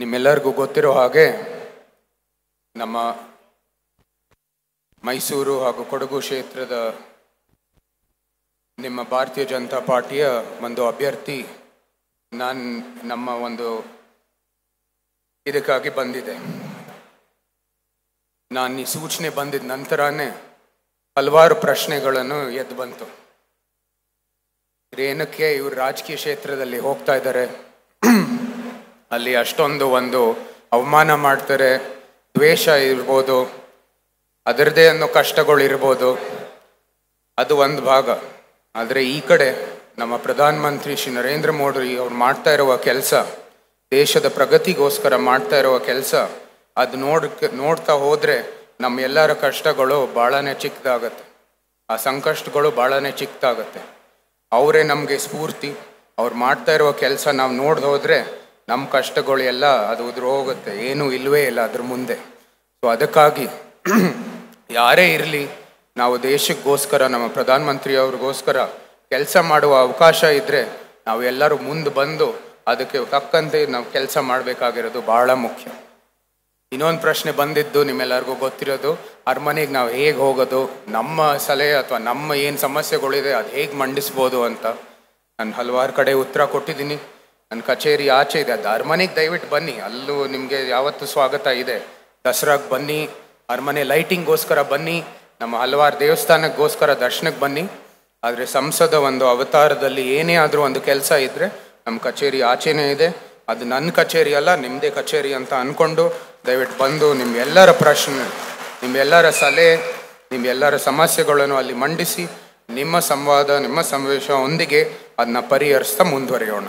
ನಿಮ್ಮೆಲ್ಲರಿಗೂ ಗೊತ್ತಿರೋ ಹಾಗೆ ನಮ್ಮ ಮೈಸೂರು ಹಾಗೂ ಕೊಡಗು ಕ್ಷೇತ್ರದ ನಿಮ್ಮ ಭಾರತೀಯ ಜನತಾ ಪಾರ್ಟಿಯ ಒಂದು ಅಭ್ಯರ್ಥಿ ನಮ್ಮ ಒಂದು ಇದಕ್ಕಾಗಿ ಬಂದಿದೆ. ನಾನು ಈ ಸೂಚನೆ ಬಂದಿದ್ದ ನಂತರನೇ ಹಲವಾರು ಪ್ರಶ್ನೆಗಳನ್ನು ಎದ್ದು ಬಂತು. ಏನಕ್ಕೆ ಇವರು ರಾಜಕೀಯ ಕ್ಷೇತ್ರದಲ್ಲಿ ಹೋಗ್ತಾ ಇದ್ದಾರೆ, ಅಲ್ಲಿ ಅಷ್ಟೊಂದು ಒಂದು ಅವಮಾನ ಮಾಡ್ತಾರೆ, ದ್ವೇಷ ಇರ್ಬೋದು, ಅದರದೇ ಅನ್ನೋ ಕಷ್ಟಗಳು ಇರ್ಬೋದು, ಅದು ಒಂದು ಭಾಗ. ಆದರೆ ಈ ಕಡೆ ನಮ್ಮ ಪ್ರಧಾನಮಂತ್ರಿ ಶ್ರೀ ನರೇಂದ್ರ ಮೋದಿ ಅವ್ರು ಮಾಡ್ತಾ ಇರುವ ಕೆಲಸ, ದೇಶದ ಪ್ರಗತಿಗೋಸ್ಕರ ಮಾಡ್ತಾ ಇರುವ ಕೆಲಸ, ಅದು ನೋಡ್ತಾ ಹೋದರೆ ನಮ್ಮ ಎಲ್ಲರ ಕಷ್ಟಗಳು ಭಾಳನೇ ಚಿಕ್ಕದಾಗತ್ತೆ, ಆ ಸಂಕಷ್ಟಗಳು ಭಾಳನೇ ಚಿಕ್ಕದಾಗತ್ತೆ. ಅವರೇ ನಮಗೆ ಸ್ಫೂರ್ತಿ. ಅವ್ರು ಮಾಡ್ತಾ ಇರುವ ಕೆಲಸ ನಾವು ನೋಡ್ದು ಹೋದರೆ ನಮ್ಮ ಕಷ್ಟಗಳು ಎಲ್ಲ ಅದು ಉದುರು ಹೋಗುತ್ತೆ, ಏನೂ ಇಲ್ಲವೇ ಇಲ್ಲ ಅದ್ರ ಮುಂದೆ. ಸೊ ಅದಕ್ಕಾಗಿ ಯಾರೇ ಇರಲಿ, ನಾವು ದೇಶಕ್ಕೋಸ್ಕರ ನಮ್ಮ ಪ್ರಧಾನಮಂತ್ರಿ ಅವ್ರಿಗೋಸ್ಕರ ಕೆಲಸ ಮಾಡುವ ಅವಕಾಶ ಇದ್ದರೆ ನಾವು ಎಲ್ಲರೂ ಮುಂದೆ ಬಂದು ಅದಕ್ಕೆ ತಕ್ಕಂತೆ ನಾವು ಕೆಲಸ ಮಾಡಬೇಕಾಗಿರೋದು ಭಾಳ ಮುಖ್ಯ. ಇನ್ನೊಂದು ಪ್ರಶ್ನೆ ಬಂದಿದ್ದು ನಿಮ್ಮೆಲ್ಲರಿಗೂ ಗೊತ್ತಿರೋದು, ಅರಮನೆಗೆ ನಾವು ಹೇಗೆ ಹೋಗೋದು, ನಮ್ಮ ಸಲಹೆ ಅಥವಾ ನಮ್ಮ ಏನು ಸಮಸ್ಯೆಗಳಿದೆ ಅದು ಹೇಗೆ ಮಂಡಿಸ್ಬೋದು ಅಂತ. ನಾನು ಹಲವಾರು ಕಡೆ ಉತ್ತರ ಕೊಟ್ಟಿದ್ದೀನಿ. ನನ್ನ ಕಚೇರಿ ಆಚೆ ಇದೆ, ಅದು ಅರಮನೆಗೆ ದಯವಿಟ್ಟು ಬನ್ನಿ, ಅಲ್ಲೂ ನಿಮಗೆ ಯಾವತ್ತೂ ಸ್ವಾಗತ ಇದೆ. ದಸರಾಗೆ ಬನ್ನಿ, ಅರಮನೆ ಲೈಟಿಂಗ್ಗೋಸ್ಕರ ಬನ್ನಿ, ನಮ್ಮ ಹಲವಾರು ದೇವಸ್ಥಾನಕ್ಕೋಸ್ಕರ ದರ್ಶನಕ್ಕೆ ಬನ್ನಿ. ಆದರೆ ಸಂಸದ ಒಂದು ಅವತಾರದಲ್ಲಿ ಏನೇ ಆದರೂ ಒಂದು ಕೆಲಸ ಇದ್ದರೆ ನಮ್ಮ ಕಚೇರಿ ಆಚೆನೇ ಇದೆ. ಅದು ನನ್ನ ಕಚೇರಿ ಅಲ್ಲ, ನಿಮ್ಮದೇ ಕಚೇರಿ ಅಂತ ಅಂದ್ಕೊಂಡು ದಯವಿಟ್ಟು ಬಂದು ನಿಮ್ಮೆಲ್ಲರ ಪ್ರಶ್ನೆ, ನಿಮ್ಮೆಲ್ಲರ ಸಲಹೆ, ನಿಮ್ಮೆಲ್ಲರ ಸಮಸ್ಯೆಗಳನ್ನು ಅಲ್ಲಿ ಮಂಡಿಸಿ ನಿಮ್ಮ ಸಂವಾದ, ನಿಮ್ಮ ಸಮಾವೇಶದೊಂದಿಗೆ ಅದನ್ನ ಪರಿಹರಿಸ್ತಾ ಮುಂದುವರಿಯೋಣ.